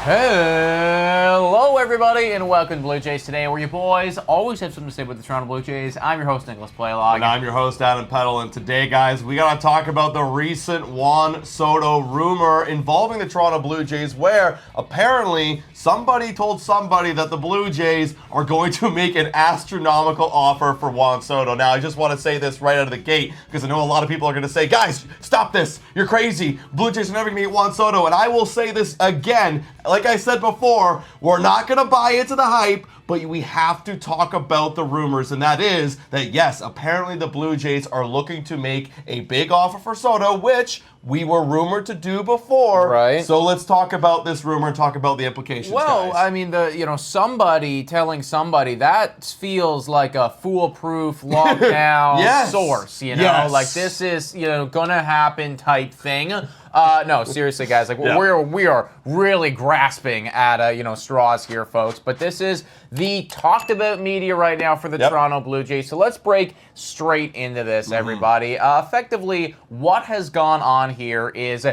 Hello, everybody, and welcome to Blue Jays Today, where your boys always have something to say about the Toronto Blue Jays. I'm your host, Nicholas Playlog. And I'm your host, Adam Peddle. And today, guys, we got to talk about the recent Juan Soto rumor involving the Toronto Blue Jays, where apparently somebody told somebody that the Blue Jays are going to make an astronomical offer for Juan Soto. Now, I just want to say this right out of the gate, because I know a lot of people are going to say, guys, stop this. You're crazy. Blue Jays are never going to get Juan Soto. And I will say this again. Like I said before, we're not going to buy into the hype, but we have to talk about the rumors, and that is that, yes, apparently the Blue Jays are looking to make a big offer for Soto, which we were rumored to do before. Right. So let's talk about this rumor and talk about the implications, Well, guys. I mean, somebody telling somebody, that feels like a foolproof, lockdown Yes. source, Yes. Like this is, gonna happen type thing. No, seriously, guys, like we are really grasping at straws here, folks. But this is the talked about media right now for the Toronto Blue Jays. So let's break straight into this, everybody. Effectively, what has gone on here is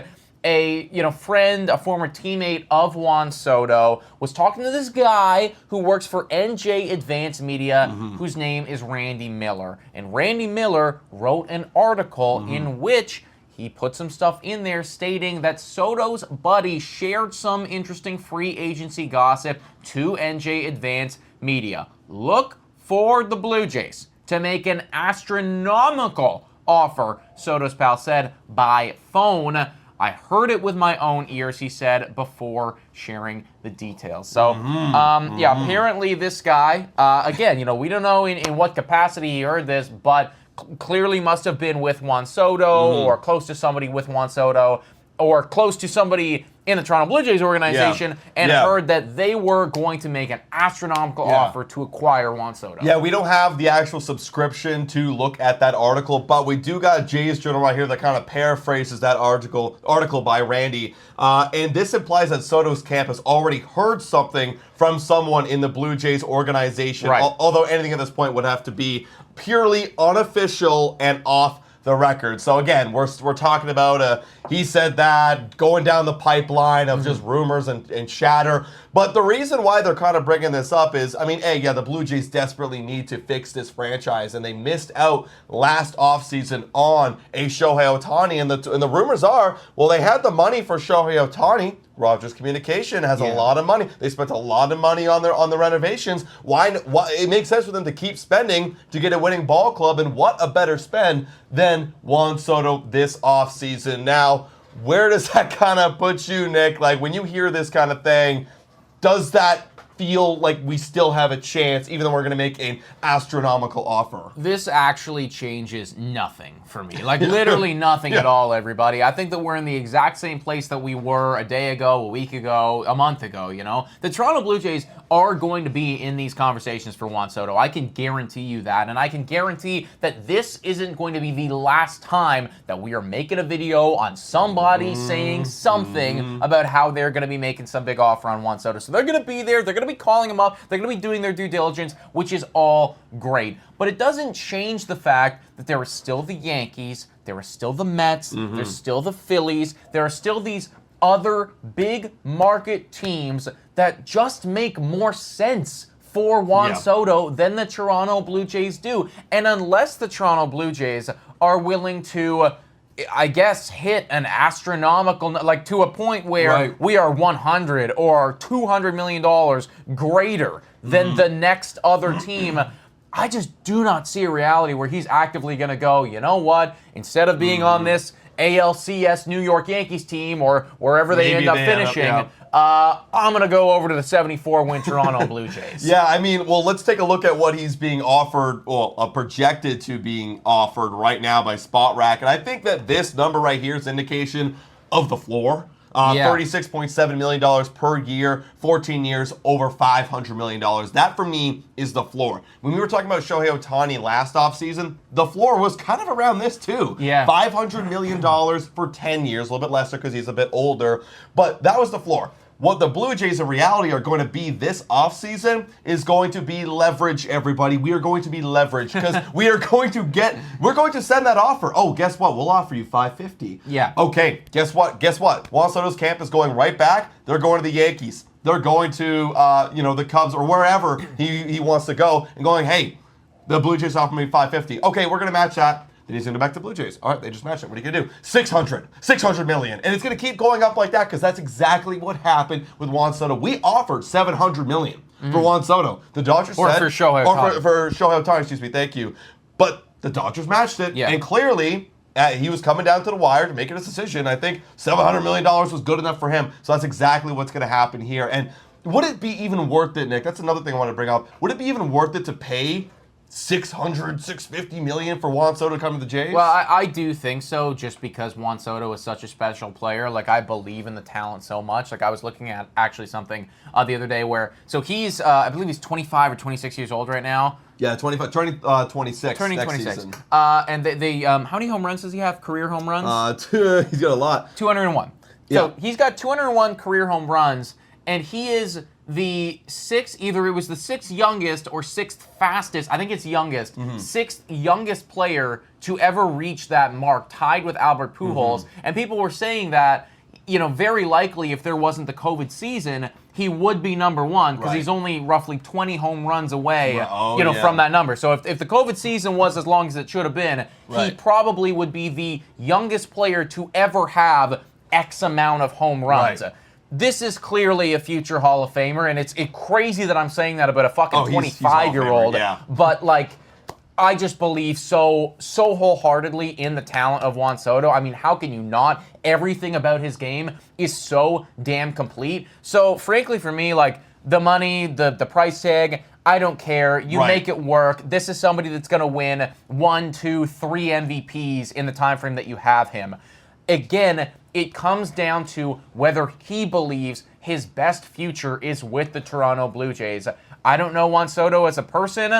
a friend, a former teammate of Juan Soto, was talking to this guy who works for NJ Advanced Media, whose name is Randy Miller. And Randy Miller wrote an article in which he put some stuff in there stating that Soto's buddy shared some interesting free agency gossip to NJ Advanced Media. Look for the Blue Jays to make an astronomical offer, Soto's pal said, by phone. I heard it with my own ears, he said, before sharing the details. So, apparently this guy, again, we don't know in what capacity he heard this, but clearly must have been with Juan Soto or close to somebody with Juan Soto or close to somebody in the Toronto Blue Jays organization and heard that they were going to make an astronomical offer to acquire Juan Soto. Yeah, we don't have the actual subscription to look at that article, but we do got Jay's Journal right here that kind of paraphrases that article by Randy. And this implies that Soto's camp has already heard something from someone in the Blue Jays organization, although anything at this point would have to be purely unofficial and off the record. So again, we're talking about he said that going down the pipeline of just rumors and chatter. But the reason why they're kind of bringing this up is, I mean, the Blue Jays desperately need to fix this franchise, and they missed out last offseason on a Shohei Otani, and the rumors are, well, they had the money for Shohei Otani. Rogers Communication has a lot of money. They spent a lot of money on the renovations. Why it makes sense for them to keep spending to get a winning ball club, and what a better spend than Juan Soto this offseason. Now, where does that kind of put you, Nick? Like, when you hear this kind of thing, does that feel like we still have a chance, even though we're going to make an astronomical offer? This actually changes nothing for me. Like, literally nothing at all, everybody. I think that we're in the exact same place that we were a day ago, a week ago, a month ago, The Toronto Blue Jays are going to be in these conversations for Juan Soto. I can guarantee you that, and I can guarantee that this isn't going to be the last time that we are making a video on somebody saying something about how they're going to be making some big offer on Juan Soto. So they're going to be there. They're going to be calling him up. They're going to be doing their due diligence, which is all great. But it doesn't change the fact that there are still the Yankees, there are still the Mets, there's still the Phillies, there are still these other big market teams that just make more sense for Juan Soto than the Toronto Blue Jays do. And unless the Toronto Blue Jays are willing to, I guess, hit an astronomical, like to a point where we are 100 or $200 million greater than the next other team, I just do not see a reality where he's actively going to go, you know what, instead of being on this ALCS New York Yankees team or wherever they end up finishing, I'm going to go over to the 74-win Toronto Blue Jays. Yeah, I mean, well, let's take a look at what he's being offered, projected to being offered right now by Spot Rack. And I think that this number right here is an indication of the floor. $36.7 million per year, 14 years, over $500 million. That, for me, is the floor. When we were talking about Shohei Otani last offseason, the floor was kind of around this, too. Yeah. $500 million for 10 years, a little bit lesser because he's a bit older, but that was the floor. What the Blue Jays in reality are going to be this offseason is going to be leverage, everybody. We are going to be leverage because we're going to send that offer. Oh, guess what? We'll offer you $550. Yeah. Okay, guess what? Juan Soto's camp is going right back. They're going to the Yankees. They're going to, the Cubs or wherever he wants to go and going, hey, the Blue Jays offer me $550. Okay, we're going to match that. Then he's going to go back to Blue Jays. All right, they just matched it. What are you going to do? $600 million. And it's going to keep going up like that because that's exactly what happened with Juan Soto. We offered $700 million for Juan Soto. The Dodgers for Shohei Otani. Or for Shohei Otani, excuse me. Thank you. But the Dodgers matched it. Yeah. And clearly, he was coming down to the wire to make a decision. I think $700 million was good enough for him. So that's exactly what's going to happen here. And would it be even worth it, Nick? That's another thing I want to bring up. Would it be even worth it to pay $650 million for Juan Soto to come to the Jays? Well, I do think so, just because Juan Soto is such a special player. Like, I believe in the talent so much. Like, I was looking at actually something the other day where, so he's, I believe he's 25 or 26 years old right now. Yeah, 25, turning 26 Turning next 26. season. And they how many home runs does he have? Career home runs? He's got a lot. 201. Yeah. So he's got 201 career home runs, and he is the either it was the sixth youngest or sixth fastest, I think it's youngest, sixth youngest player to ever reach that mark, tied with Albert Pujols. And people were saying that, very likely if there wasn't the COVID season, he would be number one because he's only roughly 20 home runs away, from that number. So if the COVID season was as long as it should have been, he probably would be the youngest player to ever have X amount of home runs. Right. This is clearly a future Hall of Famer, and it's crazy that I'm saying that about a fucking 25-year-old. Yeah. But, I just believe so wholeheartedly in the talent of Juan Soto. I mean, how can you not? Everything about his game is so damn complete. So, frankly, for me, the money, the price tag, I don't care. You make it work. This is somebody that's going to win 1, 2, 3 MVPs in the time frame that you have him. Again, it comes down to whether he believes his best future is with the Toronto Blue Jays. I don't know Juan Soto as a person.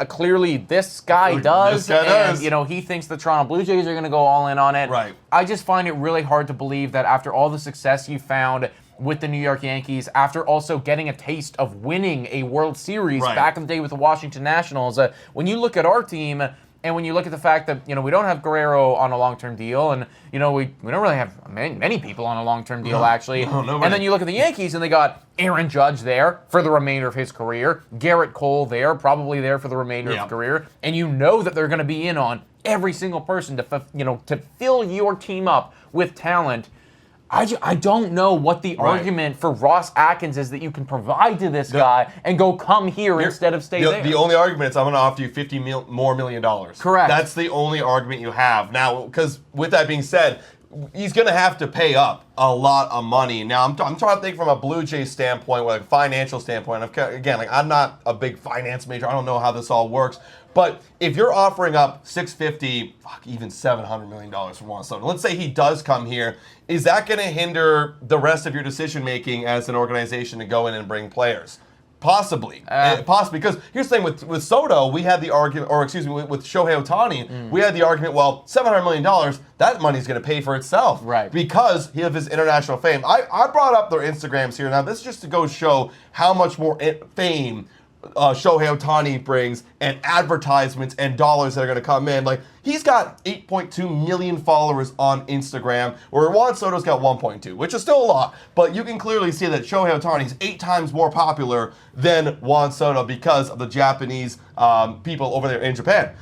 Clearly, this guy does. He thinks the Toronto Blue Jays are going to go all in on it. Right. I just find it really hard to believe that after all the success you found with the New York Yankees, after also getting a taste of winning a World Series back in the day with the Washington Nationals, when you look at our team, and when you look at the fact that, we don't have Guerrero on a long-term deal, and, we don't really have many people on a long-term deal, actually. No, and then you look at the Yankees, and they got Aaron Judge there for the remainder of his career, Garrett Cole there, probably there for the remainder of his career, and you know that they're going to be in on every single person to fill your team up with talent. I don't know what the argument for Ross Atkins is that you can provide to this guy and go come here instead of stay there. The only argument is I'm going to offer you $50 more million. Correct. That's the only argument you have. Now, because with that being said, he's going to have to pay up a lot of money. Now, I'm trying to think from a Blue Jays standpoint, a financial standpoint. Again, I'm not a big finance major. I don't know how this all works. But if you're offering up $650, even $700 million for Juan Soto, let's say he does come here, is that going to hinder the rest of your decision-making as an organization to go in and bring players? Possibly. Possibly. Because here's the thing with Soto, we had the argument, with Shohei Otani, we had the argument, well, $700 million, that money's going to pay for itself. Right. Because of his international fame. I brought up their Instagrams here. Now, this is just to go show how much more fame Shohei Otani brings and advertisements and dollars that are going to come in. He's got 8.2 million followers on Instagram, where Juan Soto's got 1.2, which is still a lot. But you can clearly see that Shohei Otani is 8 times more popular than Juan Soto because of the Japanese people over there in Japan.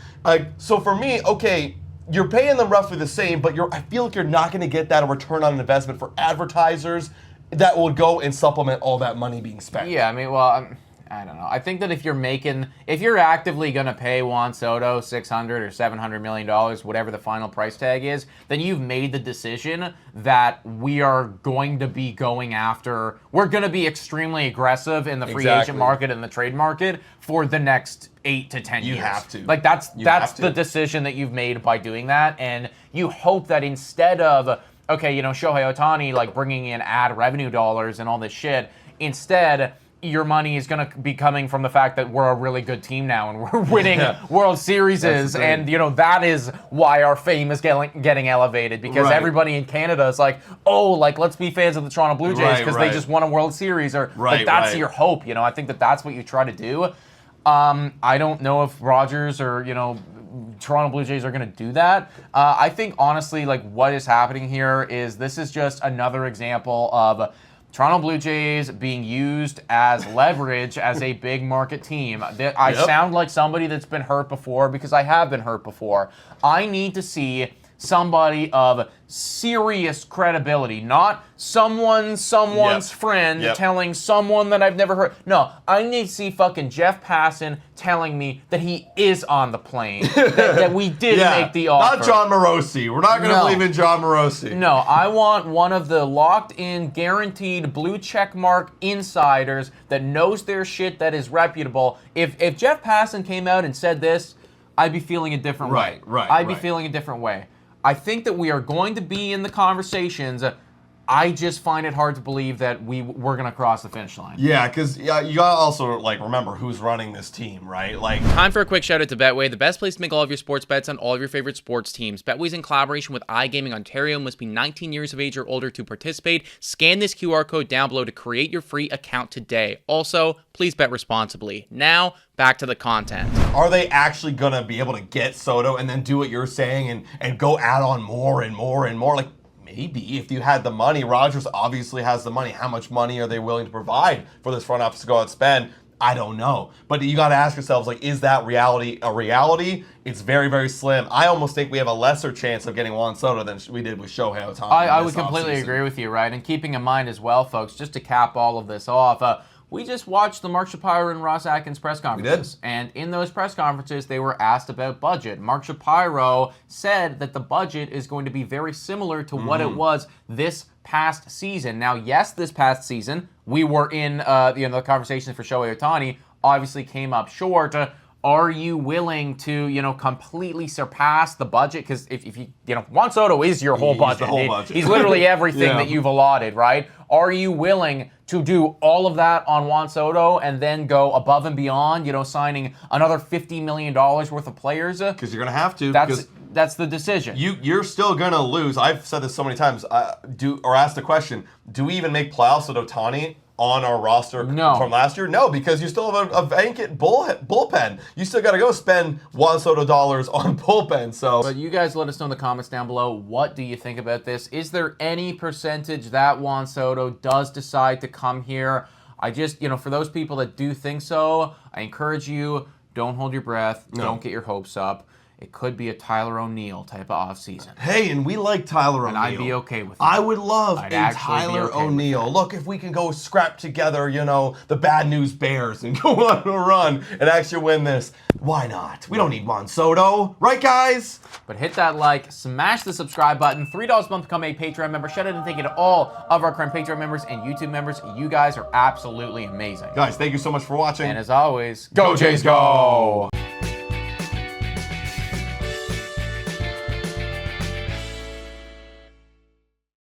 So for me, okay, you're paying them roughly the same, but I feel like you're not going to get that return on investment for advertisers that will go and supplement all that money being spent. Yeah, I mean, well, I don't know. I think that if you're actively going to pay Juan Soto $600 or $700 million, whatever the final price tag is, then you've made the decision that we are going to be going after. We're going to be extremely aggressive in the free agent market and the trade market for the next 8 to 10 years. You have to. That's the decision that you've made by doing that, and you hope that instead of Shohei Otani bringing in ad revenue dollars and all this shit, instead your money is going to be coming from the fact that we're a really good team now and we're winning World Series, and that is why our fame is getting elevated, because everybody in Canada is like, oh, like let's be fans of the Toronto Blue Jays because they just won a World Series, or like that's your hope. I think that's what you try to do. I don't know if Rogers or Toronto Blue Jays are going to do that. I think honestly, like what is happening here is this is just another example of Toronto Blue Jays being used as leverage as a big market team. I sound like somebody that's been hurt before because I have been hurt before. I need to see somebody of serious credibility, not someone's friend telling someone that I've never heard. No, I need to see fucking Jeff Passan telling me that he is on the plane, that we did make the offer. Not John Morosi. We're not going to believe in John Morosi. No, I want one of the locked-in, guaranteed blue check mark insiders that knows their shit, that is reputable. If Jeff Passan came out and said this, I'd be feeling a different way. I'd be feeling a different way. I think that we are going to be in the conversations. I just find it hard to believe that we're going to cross the finish line. Yeah, because you got to also remember who's running this team, right? Time for a quick shout out to Betway, the best place to make all of your sports bets on all of your favorite sports teams. Betway's in collaboration with iGaming Ontario. Must be 19 years of age or older to participate. Scan this QR code down below to create your free account today. Also, please bet responsibly. Now, back to the content. Are they actually going to be able to get Soto and then do what you're saying and go add on more and more and more? Maybe if you had the money. Rogers obviously has the money. How much money are they willing to provide for this front office to go out and spend? I don't know. But you got to ask yourselves, is that reality a reality? It's very, very slim. I almost think we have a lesser chance of getting Juan Soto than we did with Shohei Otani. I would completely agree with you, right? And keeping in mind as well, folks, just to cap all of this off, we just watched the Mark Shapiro and Ross Atkins press conferences. We did. And in those press conferences, they were asked about budget. Mark Shapiro said that the budget is going to be very similar to what it was this past season. Now, yes, this past season, we were in the conversation for Shohei Otani, obviously came up short. Are you willing to, completely surpass the budget? Because if you, Juan Soto is your whole budget. The whole budget. He's literally everything that you've allotted, right? Are you willing to do all of that on Juan Soto and then go above and beyond, signing another $50 million worth of players? Because you're going to have to. That's the decision. You're still going to lose. I've said this so many times. Asked the question, do we even make playoffs with Otani on our roster from last year? No, because you still have a vacant bullpen. You still got to go spend Juan Soto dollars on bullpen. But you guys let us know in the comments down below, what do you think about this? Is there any percentage that Juan Soto does decide to come here? I just, for those people that do think so, I encourage you, don't hold your breath. Don't get your hopes up. It could be a Tyler O'Neill type of offseason. Hey, and we like Tyler O'Neill. And I'd be okay with it. I would love a Tyler O'Neill. Look, if we can go scrap together, the Bad News Bears and go on a run and actually win this, why not? We don't need Juan Soto. Right, guys? But hit that like, smash the subscribe button. $3 a month to become a Patreon member. Shout out and thank you to all of our current Patreon members and YouTube members. You guys are absolutely amazing. Guys, thank you so much for watching. And as always, go Jays, go!